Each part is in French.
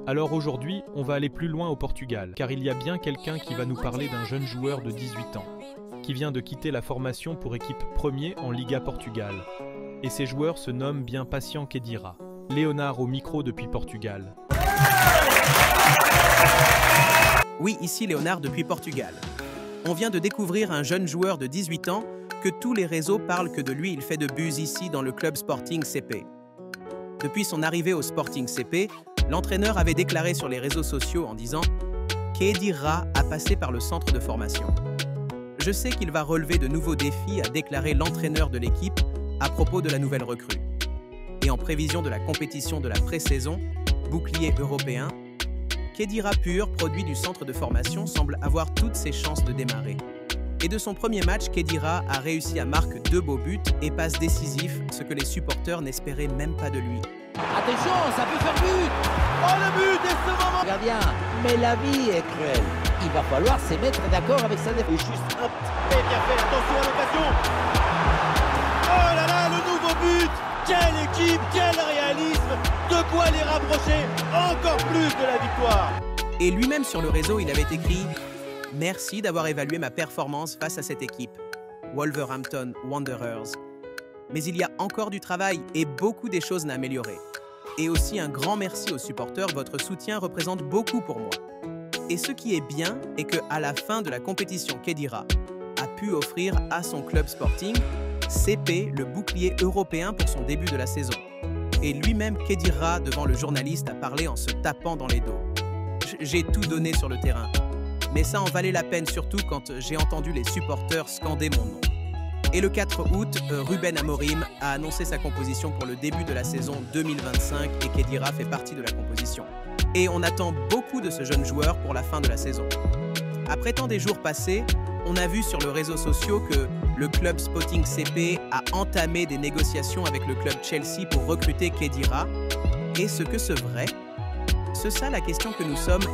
Alors aujourd'hui, on va aller plus loin au Portugal, car il y a bien quelqu'un qui va nous parler d'un jeune joueur de 18 ans, qui vient de quitter la formation pour équipe premier en Liga Portugal. Et ces joueurs se nomment bien Patient Khedira. Léonard au micro depuis Portugal. Oui, ici Léonard depuis Portugal. On vient de découvrir un jeune joueur de 18 ans que tous les réseaux parlent que de lui il fait de buzz ici dans le club Sporting CP. Depuis son arrivée au Sporting CP, l'entraîneur avait déclaré sur les réseaux sociaux en disant « Khedira a passé par le centre de formation. Je sais qu'il va relever de nouveaux défis », a déclaré l'entraîneur de l'équipe à propos de la nouvelle recrue. Et en prévision de la compétition de la pré-saison, bouclier européen, Khedira pur, produit du centre de formation, semble avoir toutes ses chances de démarrer. Et de son premier match, Khedira a réussi à marquer 2 beaux buts et passes décisifs, ce que les supporters n'espéraient même pas de lui. Attention, ça peut faire but. Oh, le but et ce moment. Gardien, mais la vie est cruelle. Il va falloir se mettre d'accord avec sa défense. Juste hop, et bien fait, attention à l'occasion. Oh là là, le nouveau but. Quelle équipe, quel réalisme. De quoi les rapprocher encore plus de la victoire. Et lui-même sur le réseau, il avait écrit « Merci d'avoir évalué ma performance face à cette équipe, Wolverhampton Wanderers. Mais il y a encore du travail et beaucoup des choses à améliorer. Et aussi un grand merci aux supporters, votre soutien représente beaucoup pour moi. Et ce qui est bien est qu'à la fin de la compétition, Khedira a pu offrir à son club Sporting CP le bouclier européen pour son début de la saison. Et lui-même, Khedira, devant le journaliste, a parlé en se tapant dans les dos. J'ai tout donné sur le terrain. Mais ça en valait la peine, surtout quand j'ai entendu les supporters scander mon nom. Et le 4 août, Ruben Amorim a annoncé sa composition pour le début de la saison 2025 et Khedira fait partie de la composition. Et on attend beaucoup de ce jeune joueur pour la fin de la saison. Après tant des jours passés, on a vu sur les réseaux sociaux que le club Sporting CP a entamé des négociations avec le club Chelsea pour recruter Khedira. Est-ce que c'est vrai? C'est ça la question que nous sommes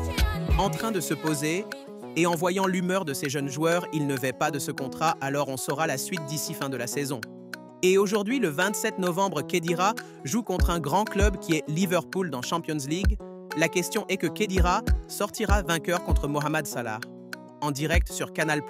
en train de se poser. Et en voyant l'humeur de ces jeunes joueurs, ils ne veulent pas de ce contrat, alors on saura la suite d'ici fin de la saison. Et aujourd'hui, le 27 novembre, Khedira joue contre un grand club qui est Liverpool dans Champions League. La question est que Khedira sortira vainqueur contre Mohamed Salah, en direct sur Canal+.